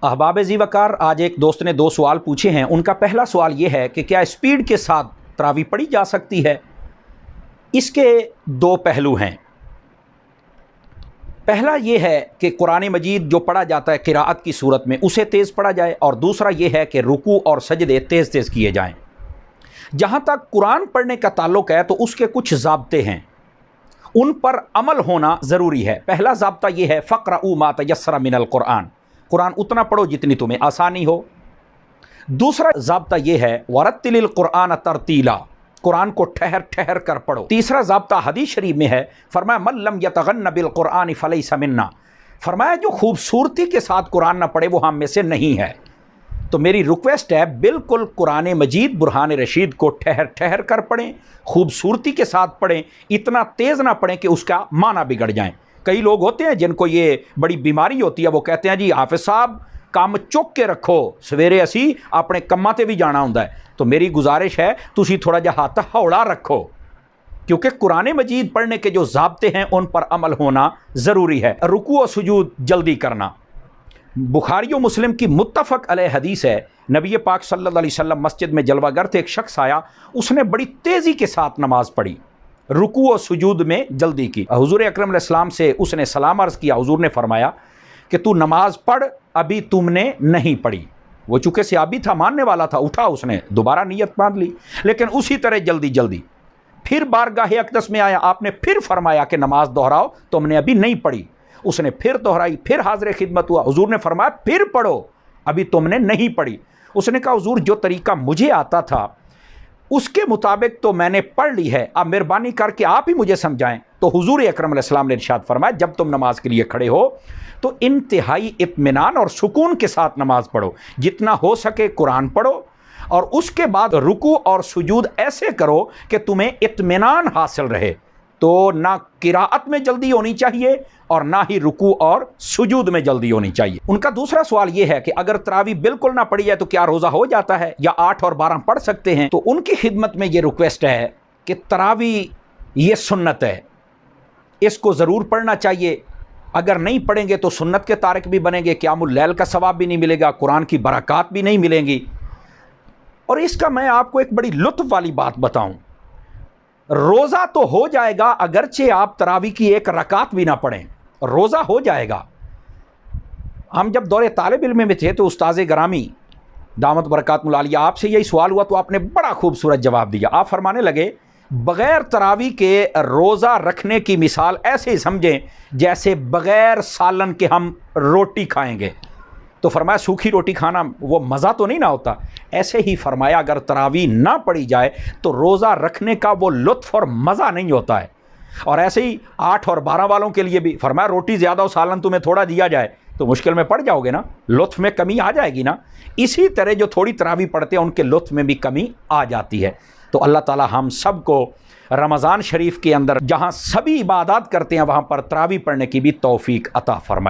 अहबाब ज़ी वक़ार, आज एक दोस्त ने 2 सवाल पूछे हैं। उनका पहला सवाल ये है कि क्या स्पीड के साथ तरावी पढ़ी जा सकती है। इसके 2 पहलू हैं। पहला ये है कि कुरान मजीद जो पढ़ा जाता है क़िराअत की सूरत में उसे तेज़ पढ़ा जाए, और दूसरा ये है कि रुकू और सजदे तेज़ तेज़ किए जाएँ। जहाँ तक कुरान पढ़ने का ताल्लुक़ है तो उसके कुछ ज़ाब्ते हैं, उन पर अमल होना ज़रूरी है। पहला ज़ाब्ता ये है फ़क़रऊ मा तयस्सर मिनल कुरान, कुरान उतना पढ़ो जितनी तुम्हें आसानी हो। दूसरा ज़ाब्ता ये है वरत्तिलिल कुरान तरतीला, कुरान को ठहर ठहर कर पढ़ो। तीसरा ज़ाब्ता हदीस शरीफ में है, फरमाया मन लम यतगन्न बिल कुरान फलैसा मिन्ना, फरमाया जो खूबसूरती के साथ कुरान न पढ़े वो हम में से नहीं है। तो मेरी रिक्वेस्ट है, बिल्कुल कुरान मजीद बुरहान रशीद को ठहर ठहर कर पढ़ें, खूबसूरती के साथ पढ़ें, इतना तेज़ ना पढ़ें कि उसका माना बिगड़ जाए। कई लोग होते हैं जिनको ये बड़ी बीमारी होती है, वो कहते हैं जी हाफिज़ साहब काम चुक के रखो, सवेरे असी अपने कम्मां ते भी जाना होंदा है। तो मेरी गुजारिश है तुसी थोड़ा जिहा हाथ हौला रखो, क्योंकि कुरान मजीद पढ़ने के जो ज़ाब्ते हैं उन पर अमल होना ज़रूरी है। रुकू और सुजूद जल्दी करना। बुखारी और मुस्लिम की मुत्तफ़क़ अलैह हदीस है, नबी पाक सल्लल्लाहु अलैहि वसल्लम मस्जिद में जलवागर थे, एक शख्स आया, उसने बड़ी तेज़ी के साथ नमाज़ पढ़ी, रुकू और सुजूद में जल्दी की। हुज़ूर अकरम अलैहिस्सलाम से उसने सलाम अर्ज़ किया। हुज़ूर ने फरमाया कि तू नमाज़ पढ़, अभी तुमने नहीं पढ़ी। वो चूँकि सहाबी था, मानने वाला था, उठा, उसने दोबारा नियत बांध ली, लेकिन उसी तरह जल्दी जल्दी। फिर बारगाह अक़दस में आया, आपने फिर फरमाया कि नमाज़ दोहराओ, तुमने अभी नहीं पढ़ी। उसने फिर दोहराई, फिर हाज़िर खिदमत हुआ। हुज़ूर ने फरमाया फिर पढ़ो, अभी तुमने नहीं पढ़ी। उसने कहा हुज़ूर जो तरीका मुझे आता था उसके मुताबिक तो मैंने पढ़ ली है, अब मेहरबानी करके आप ही मुझे समझाएं। तो हुज़ूर अकरम अलैहिस्सलाम ने इरशाद फरमाया जब तुम नमाज के लिए खड़े हो तो इंतहाई इत्मीनान और सुकून के साथ नमाज पढ़ो, जितना हो सके कुरान पढ़ो, और उसके बाद रुकू और सुजूद ऐसे करो कि तुम्हें इत्मीनान हासिल रहे। तो ना क़िराअत में जल्दी होनी चाहिए और ना ही रुकू और सुजूद में जल्दी होनी चाहिए। उनका दूसरा सवाल यह है कि अगर तरावी बिल्कुल ना पढ़ी जाए तो क्या रोज़ा हो जाता है या 8 और 12 पढ़ सकते हैं। तो उनकी खिदमत में ये रिक्वेस्ट है कि तरावी ये सुन्नत है, इसको ज़रूर पढ़ना चाहिए। अगर नहीं पढ़ेंगे तो सुन्नत के तारिक भी बनेंगे, क़ियामुल लैल का सवाब भी नहीं मिलेगा, कुरान की बरक़ात भी नहीं मिलेंगी। और इसका मैं आपको एक बड़ी लुत्फ़ वाली बात बताऊँ, रोज़ा तो हो जाएगा अगरचे आप तरावी की 1 रकात भी ना पढ़ें, रोज़ा हो जाएगा। हम जब दौरे तालिब इल्म में थे तो उस्ताज़ ग्रामी दामत बरकातुहुल आलिया आपसे यही सवाल हुआ तो आपने बड़ा खूबसूरत जवाब दिया। आप फरमाने लगे बग़ैर तरावी के रोज़ा रखने की मिसाल ऐसे ही समझें जैसे बग़ैर सालन के हम रोटी खाएंगे। तो फरमाया सूखी रोटी खाना वो मज़ा तो नहीं ना होता। ऐसे ही फरमाया अगर तरावी ना पढ़ी जाए तो रोज़ा रखने का वो लुत्फ़ और मज़ा नहीं होता है। और ऐसे ही 8 और 12 वालों के लिए भी फरमाया रोटी ज़्यादा और सालन तुम्हें थोड़ा दिया जाए तो मुश्किल में पड़ जाओगे ना, लुत्फ़ में कमी आ जाएगी ना। इसी तरह जो थोड़ी तरावी पढ़ते हैं उनके लुत्फ़ में भी कमी आ जाती है। तो अल्लाह ताला हम सब को रमज़ान शरीफ के अंदर जहाँ सभी इबादत करते हैं वहाँ पर तरावी पढ़ने की भी तौफ़ीक अता फरमाए।